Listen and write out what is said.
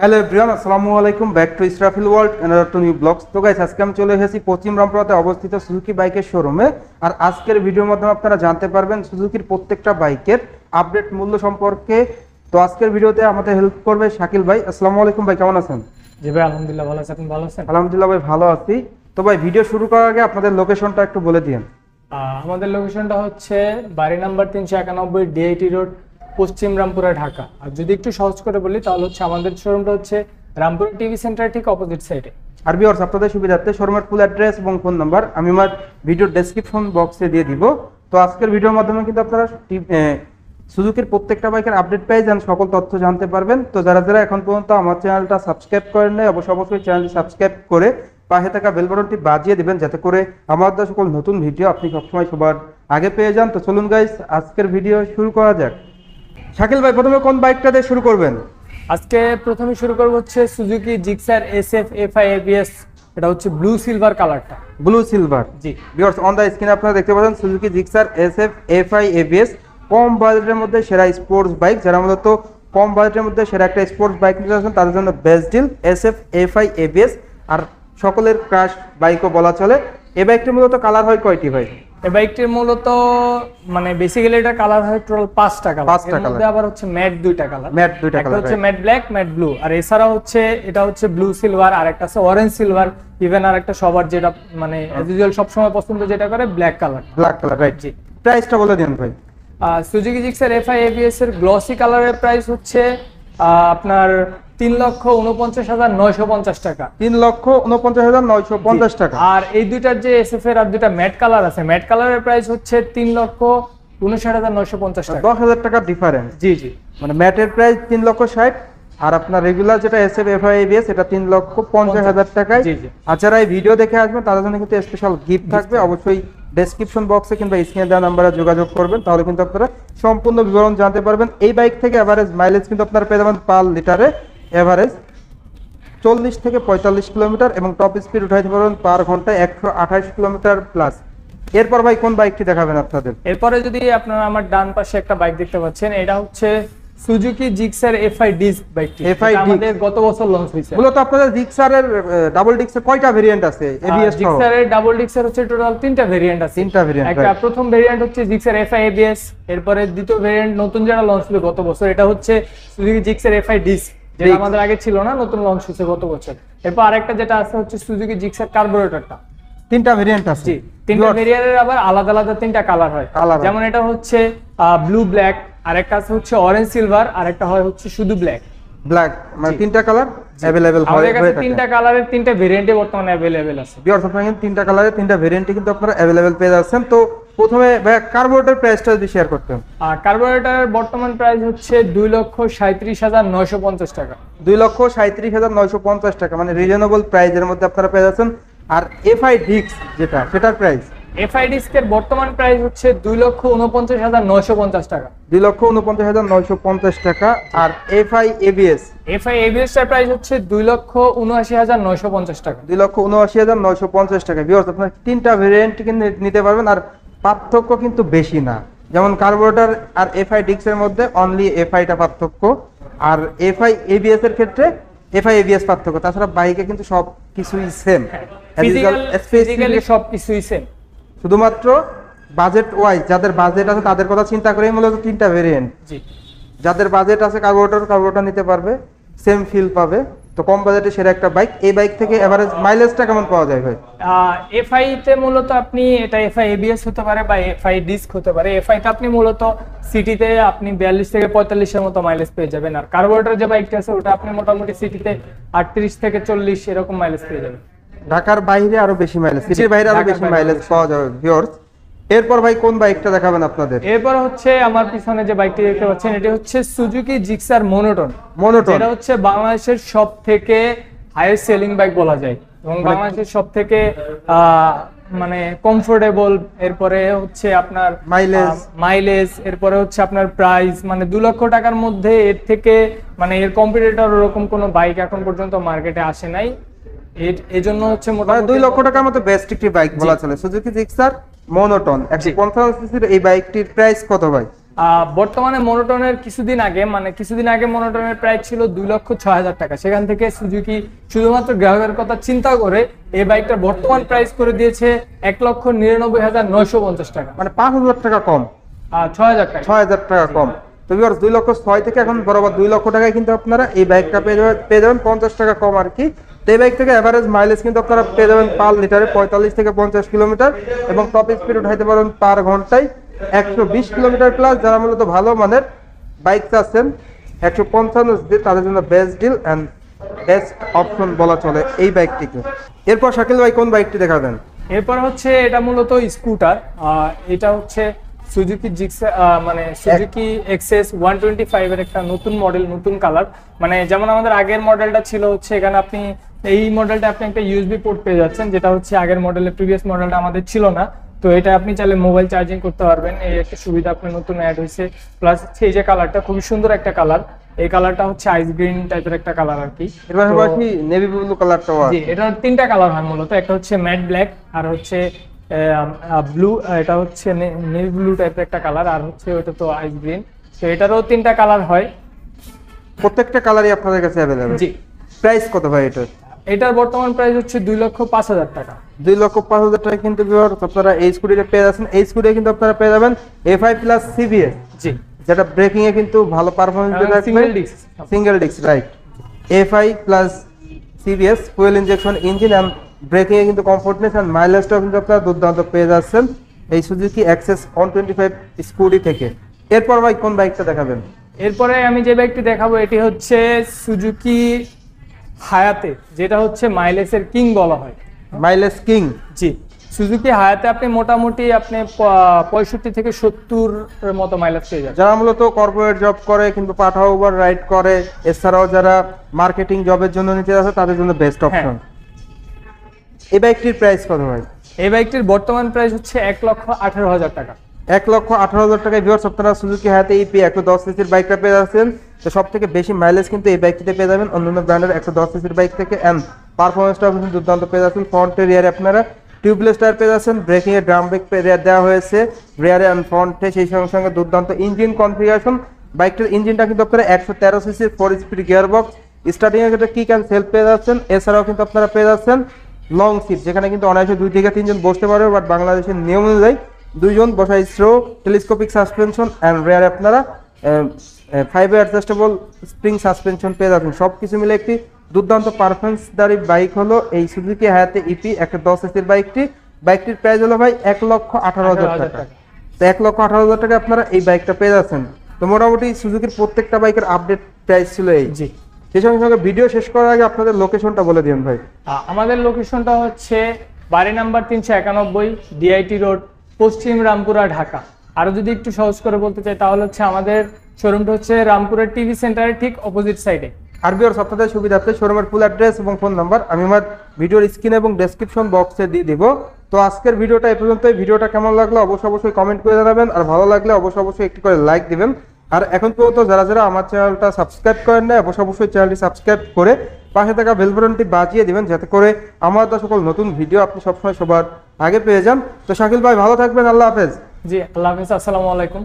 Hello everyone, আসসালামু আলাইকুম। Back to Israfil world another to new blogs. তো গাইস, আজকে আমি চলে এসেছি পশ্চিম রামপুরাতে অবস্থিত সুজুকি বাইকের শোরুমে। আর আজকের ভিডিওর মাধ্যমে আপনারা জানতে পারবেন সুজুকির প্রত্যেকটা বাইকের আপডেট মূল্য সম্পর্কে। তো আজকের ভিডিওতে আমাদের হেল্প করবে শাকিল ভাই। আসসালামু আলাইকুম ভাই, কেমন আছেন? জি ভাই, আলহামদুলিল্লাহ ভালো আছি। আপনি ভালো আছেন? আলহামদুলিল্লাহ ভাই, ভালো আছি। তো ভাই, ভিডিও শুরু করার আগে আপনাদের লোকেশনটা একটু বলে দিন। আমাদের লোকেশনটা হচ্ছে বাড়ি নাম্বার 391 ডিআইটি রোড, পশ্চিম রামপুরা, ঢাকা। আর যদি একটু সহজ করে বলি তাহলে হচ্ছে আমাদের শোরুমটা হচ্ছে রামপুরা টিভি সেন্টার ঠিক অপোজিট সাইডে। আর ভিউয়ার্স, আপনাদের সুবিধার্থে শোরুমের ফুল অ্যাড্রেস এবং ফোন নাম্বার আমি আমার ভিডিওর ডেসক্রিপশন বক্সে দিয়ে দিব। তো আজকের ভিডিওর মাধ্যমে কিন্তু আপনারা সুজুকির প্রত্যেকটা বাইকের আপডেট পেয়ে যান, সকল তথ্য জানতে পারবেন। তো যারা যারা এখন পর্যন্ত আমার চ্যানেলটা সাবস্ক্রাইব করেন নাই, অবশ্যই চ্যানেলটি সাবস্ক্রাইব করে পাশে থাকা বেল বাটনটি বাজিয়ে দিবেন, যাতে করে আমাদের সকল নতুন ভিডিও আপনি সবসময় সবার আগে পেয়ে যান। তো চলুন গাইস, আজকের ভিডিও শুরু করা যাক। শাকিল ভাই, প্রথমে কোন বাইকটা দিয়ে শুরু করবেন? আজকে প্রথমে শুরু করব হচ্ছে Suzuki Gixxer SF FI ABS। এটা হচ্ছে ব্লু সিলভার কালারটা। Blue silver. জি ভিউয়ার্স, অন দা স্ক্রিনে আপনারা দেখতে পাচ্ছেন Suzuki Gixxer SF FI ABS। কম বাজেটের মধ্যে সেরা স্পোর্টস বাইক, যারা মূলত কম বাজেটের মধ্যে সেরা একটা স্পোর্টস বাইক নিতে চাচ্ছেন তাদের জন্য best deal SF FI ABS। আর সকলের ক্রাশ বাইকও বলা চলে। এই বাইকটির মূলত কালার হয় কয়টি ভাই? এই বাইকটির মূলত মানে বেসিক্যালি এটা কালার হয় টোটাল 5টা কালার। এর মধ্যে আবার হচ্ছে ম্যাট 2টা কালার। একটা হচ্ছে ম্যাট ব্ল্যাক, ম্যাট ব্লু। আর এছাড়া হচ্ছে এটা হচ্ছে ব্লু সিলভার, আর একটা আছে অরেঞ্জ সিলভার, ইভেন আর একটা সবার যেটা মানে অ্যাজ ইউজুয়াল সব সময় পছন্দ যেটা করে black colour. Black colour, right. জি, প্রাইসটা বলে দিন ভাই। সুজুকি জিক্সার FI ABS এর গ্লসি কালারের প্রাইস হচ্ছে আপনার 3,49,950 টাকা। 3,49,950 টাকা। আর এই দুইটার যে SF এর আর দুইটা ম্যাট কালার আছে, ম্যাট কালারের প্রাইস হচ্ছে 3,59,950 টাকা। 10,000 টাকা ডিফারেন্স। জি জি, মানে ম্যাটের প্রাইস 3,60,000 আর আপনার রেগুলার যেটা SF FI ABS এটা 3,50,000 টাকায়। জি জি। আর যারা এই ভিডিও দেখে আসবেন তাদের জন্য কিন্তু স্পেশাল গিফট থাকবে। অবশ্যই ডেসক্রিপশন বক্সে কিংবা স্ক্রিনে দেওয়া নাম্বারে যোগাযোগ করবেন, তাহলে কিন্তু আপনারা সম্পূর্ণ বিবরণ জানতে পারবেন। এই বাইক থেকে এভারেজ মাইলেজ কিন্তু আপনারা পেয়ে যাবেন পার লিটারে এভারেজ 40 থেকে 45 কিলোমিটার এবং টপ স্পিড উঠাইতে পারবেন পার ঘন্টায় 128 কিলোমিটার প্লাস। এরপর ভাই কোন বাইকটি দেখাবেন আপনাদের? এরপরে যদি আপনারা আমার ডান পাশে একটা বাইক দেখতে পাচ্ছেন, এটা হচ্ছে সুজুকি জিক্সার FI ডিস্ক বাইকটি। আমাদের গত বছর লঞ্চ হয়েছে। মূলত আপনাদের জিক্সারের ডাবল ডিস্কের কয়টা ভেরিয়েন্ট আছে? ABS জিক্সারের ডাবল ডিস্কের হচ্ছে টোটাল 3টা ভেরিয়েন্ট আছে। 3টা ভেরিয়েন্ট। একটা প্রথম ভেরিয়েন্ট হচ্ছে জিক্সার FI ABS, এরপরে দ্বিতীয় ভেরিয়েন্ট নতুন যেটা লঞ্চ হলো গত বছর, এটা হচ্ছে সুজুকি জিক্সার FI ডিস্ক, যেটা আমাদের আগে ছিল না, নতুন লঞ্চ হয়েছে গত বছর। এরপর আরেকটা যেটা আছে হচ্ছে সুজুকি জিক্সার কার্বোরেটরটা। 3টা ভেরিয়েন্ট আছে। জি, 3টা ভেরিয়েন্টের আবার আলাদা আলাদা 3টা কালার হয়। যেমন এটা হচ্ছে ব্লু ব্ল্যাক, আর একটা আছে হচ্ছে অরেঞ্জ সিলভার, আর একটা হয় হচ্ছে শুধু ব্ল্যাক। ব্ল্যাক মানে 3টা কালার अवेलेबल হয়। আমাদের কাছে 3টা কালারের 3টা ভেরিয়েন্টে বর্তমানে अवेलेबल আছে। ভিউয়ার্স, আপনারা কিন্তু 3টা কালারের 3টা ভেরিয়েন্টে কিন্তু আপনারা अवेलेबल পেয়ে যাচ্ছেন। তো প্রথমে কার্বোরেটর প্রাইসটা যদি শেয়ার করতেন। আর কার্বোরেটরের বর্তমান প্রাইস হচ্ছে 2,37,950 টাকা। 2,37,950 টাকা, মানে রিজনেবল প্রাইসের মধ্যে আপনারা পেয়ে যাচ্ছেন। আর FI ডিস্ক যেটা, সেটার প্রাইস? FI ডিস্কের বর্তমান প্রাইস হচ্ছে 2,49,950 টাকা। 2,49,950 টাকা। আর FI ABS? FI ABS এর প্রাইস হচ্ছে 2,79,950 টাকা। 2,79,950 টাকা। ভিউয়ার্স, আপনারা 3টা ভেরিয়েন্ট কিন্তু নিতে পারবেন। আর পার্থক্য কিন্তু বেশি না, যেমন কার্বোরেটর আর FI ডিস্কের মধ্যে অনলি FIটা পার্থক্য, আর FI ABS এর ক্ষেত্রে FI ABS পার্থক্য। তাছাড়া বাইকে কিন্তু সব কিছুই সেম, ফিজিক্যালি সবকিছুই সেম। শুধুমাত্র বাজেট ওয়াইজ যাদের বাজেট আছে তাদের কথা চিন্তা করেই মূলত 3টা ভেরিয়েন্ট। জি, যাদের বাজেট আছে কার্বোরেটর নিতে পারবে, সেম ফিল পাবে। তো কম বাজেটে সেরা একটা বাইক। এই বাইক থেকে এভারেজ মাইলেজটা কেমন পাওয়া যায় ভাই? FI তে মূলত আপনি এটা FI ABS হতে পারে বা FI ডিস্ক হতে পারে। FI তে আপনি মূলত সিটিতে আপনি 42 থেকে 45 এর মতো মাইলেজ পেয়ে যাবেন। আর কার্বোরেটর যে বাইকটা আছে ওটা আপনি মোটামুটি সিটিতে 38 থেকে 40 এরকম মাইলেজ পেয়ে যাবেন। ঢাকার বাইরে আরো বেশি মাইলেজ, সিটির বাইরে আরো বেশি মাইলেজ পাওয়া যাবে ভিউয়ার্স। এরপর ভাই কোন বাইকটা দেখাবেন আপনাদের? এরপর হচ্ছে আমার পিছনে যে বাইকটি দেখতে পাচ্ছেন, এটা হচ্ছে সুজুকি জিক্সার মনোটন। এটা হচ্ছে বাংলাদেশের সবথেকে হাইয়েস্ট সেলিং বাইক বলা যায় এবং বাংলাদেশের সবথেকে মানে কমফোর্টেবল। এরপরে হচ্ছে আপনার মাইলেজ, এরপরে হচ্ছে আপনার প্রাইস, মানে 2 লক্ষ টাকার মধ্যে এর থেকে মানে এর কম্পিটিটর ওরকম কোনো বাইক এখন পর্যন্ত মার্কেটে আসে নাই। এজন্য হচ্ছে মোটামুটি 2 লক্ষ টাকার মতো বেস্ট একটি বাইক বলা চলে সুজুকি জিক্সার মনোটন 150 সিসির। এই বাইকটির প্রাইস কত ভাই? বর্তমানে মনোটনের কিছুদিন আগে মনোটনের প্রাইস ছিল 2,06,000 টাকা। সেখান থেকে সুজুকি শুধুমাত্র গ্রাহকের কথা চিন্তা করে এই বাইকটার বর্তমান প্রাইস করে দিয়েছে 1,99,950 টাকা, মানে 5,000 টাকা কম, 6,000 টাকা, 6,000 টাকা কম। তো ভিউয়ার্স 2,06,000 থেকে এখন বরাবর 2 লক্ষ টাকায় কিন্তু আপনারা এই বাইকটা পেয়ে যাবেন 50 টাকা কম আর কি। তো এই বাইক থেকে এভারেজ মাইলেজ কিন্তু আপনারা পেয়ে যাবেন পার লিটারে 45 থেকে 50 কিলোমিটার, এবং টপ স্পিড উঠাইতে পারেন পার ঘন্টায় 120 কিলোমিটার প্লাস। যারা মূলত ভালো মানের বাইক চাচ্ছেন 155 দিয়ে, তাদের জন্য best deal and best option বলা চলে এই বাইকটিকে। এরপর শাকিল ভাই কোন বাইকটি দেখাবেন? এরপর হচ্ছে এটা মূলত স্কুটার, এটা হচ্ছে সুজুকি জিক্সার, মানে সুজুকি এক্সএস 125 এর একটা নতুন মডেল, নতুন কালার। মানে যেমন আমাদের আগের মডেলটা ছিল হচ্ছে এখানে আপনি এই মডেলটা আপনি একটা ইউএসবি পোর্ট পেয়ে যাচ্ছেন, যেটা হচ্ছে আগের মডেলের প্রিভিয়াস মডেলটা আমাদের ছিল না। তো এটা আপনি চাইলে মোবাইল চার্জিং করতে পারবেন, এই একটা সুবিধা আপনার নতুন অ্যাড হয়েছে। প্লাস হচ্ছে এই যে কালারটা খুবই সুন্দর একটা কালার, এই কালারটা হচ্ছে আইস গ্রিন টাইপের একটা কালার আর কি। এবার বাকি নেভি ব্লু কালারটাও আছে। জি, এটা তিনটা কালার হয় মূলত, একটা হচ্ছে ম্যাট ব্ল্যাক, আর হচ্ছে ব্লু, এটা হচ্ছে নেভি ব্লু টাইপের একটা কালার, আর হচ্ছে ওটা তো আইস গ্রিন। তো এটারও তিনটা কালার হয়, প্রত্যেকটা কালারই আপনাদের কাছে अवेलेबल। জি। প্রাইস কত ভাই এটার? এটার বর্তমান প্রাইস হচ্ছে 2,05,000 টাকা। 2,05,000 টাকা কিন্তু আপনারা এই স্কুটিতে পেয়ে যাচ্ছেন। এই স্কুটিতে কিন্তু আপনারা পেয়ে যাবেন A5 প্লাস CBS, জি, যেটা ব্রেকিং এ কিন্তু ভালো পারফরম্যান্স দেবে, single disc right. A5 plus CBS fuel injection engine and braking এ কিন্তু কমফোর্টনেস এন্ড মাইলেজটাও কিন্তু আপনারা দুর্দান্ত পেয়ে যাচ্ছেন এই সুজুকি এক্সএস 125 স্কুটি থেকে। এরপর ভাই কোন বাইকটা দেখাবেন? এরপরে আমি যে বাইকটি দেখাবো এটি হচ্ছে সুজুকি হায়াতে, যেটা হচ্ছে মাইলেজের কিং বলা হয়। Mileage king? জি, সুজুকি হায়াতে আপনি মোটামুটি 65 থেকে 70 এর মতো মাইলেজ পেয়ে যাবেন। যারা মূলত কর্পোরেট জব করে কিন্তু পাঠাও ওভার রাইড করে, এছাড়াও যারা মার্কেটিং জবের জন্য নিতে যাচ্ছে তাদের জন্য বেস্ট অপশন। এই বাইকটির প্রাইস কত ভাই? এই বাইকটির বর্তমান প্রাইস হচ্ছে 1,18,000 টাকা। 1,18,000 টাকায় ভিউয়ার্স আপনারা সুজুকি হায়াতে ইপি 110 সিসির বাইকটা পেয়ে যাচ্ছেন। তো সব থেকে বেশি মাইলেজ কিন্তু এই বাইকটিতে পেয়ে যাবেন অন্যান্য ব্র্যান্ডের 110 সিসির বাইক থেকে, এন্ড পারফরমেন্সটাও কিন্তু দুর্দান্ত পেয়ে যাচ্ছেন। ফ্রন্ট রিয়ারে আপনারা টিউবলেস টায়ার পেয়ে যাচ্ছেন, ব্রেকিং এ ড্রাম ব্রেক দেওয়া হয়েছে রিয়ারে এন্ড ফ্রন্টে, সেই সঙ্গে সঙ্গে দুর্দান্ত ইঞ্জিন কনফিগারেশন। বাইকটার ইঞ্জিনটা কিন্তু আপনারা 113 সিসির 4 স্পিড গিয়ার বক্স, স্টার্টিং এর ক্ষেত্রে কিক অ্যান্ড সেলফ পেয়ে যাচ্ছেন। এছাড়াও কিন্তু আপনারা পেয়ে যাচ্ছেন লং সিট, যেখানে কিন্তু অনায়াসে 2 থেকে 3 জন বসতে পারবে, বাট বাংলাদেশের নিয়ম অনুযায়ী 2 জন বসাই স্ট্রো, টেলিস্কোপিক সাসপেনশন এন্ড রিয়ারে আপনারা 5 অ্যাডজাস্টেবল স্প্রিং সাসপেনশন পেয়ে যাচ্ছেন। সবকিছু মিলে একটি দুর্দান্ত পারফরমেন্সদারি বাইক হলো এই সুজুকি হায়াতে ইপি 110 সিসির বাইকটি। বাইকটির প্রাইস হলো ভাই 1,18,000 টাকা। তো 1,18,000 টাকা আপনারা এই বাইকটা পেয়ে যাচ্ছেন। তো মোটামুটি সুজুকির প্রত্যেকটা বাইকের আপডেট প্রাইস ছিল এই। জি, সেই সঙ্গে সঙ্গে ভিডিও শেষ করার আগে আপনাদের লোকেশনটা বলে দিন ভাই। আমাদের লোকেশনটা হচ্ছে বাড়ি নাম্বার 391, ডিআইটি রোড, পশ্চিম রামপুরা, ঢাকা। আরো যদি একটু সহজ করে বলতে চাই তাহলে হচ্ছে আমাদের শোরুমটা হচ্ছে রামপুরের টিভি সেন্টারের ঠিক অপোজিট সাইডে। আর ভিউয়ার্স আপনাদের সুবিধার্থে শোরুমের ফুল অ্যাড্রেস এবং ফোন নাম্বার আমি আমার ভিডিওর স্ক্রিন এবং ডেসক্রিপশন বক্সে দিয়ে দিব। তো আজকের ভিডিওটা এই পর্যন্তই। ভিডিওটা কেমন লাগলো অবশ্যই কমেন্ট করে জানাবেন, আর ভালো লাগলে অবশ্যই একটি করে লাইক দিবেন। আর এখন পর্যন্ত যারা আমার চ্যানেলটা সাবস্ক্রাইব করেন না অবশ্যই চ্যানেলটি সাবস্ক্রাইব করে পাশে থাকা বেল বাটনটি বাজিয়ে দিবেন, যাতে করে আমার সকল নতুন ভিডিও আপনি সবসময় সবার আগে পেয়ে যান। তো শাকিল ভাই ভালো থাকবেন, আল্লাহ হাফেজ। জি, আল্লাহ হাফেজ, আসসালামু আলাইকুম।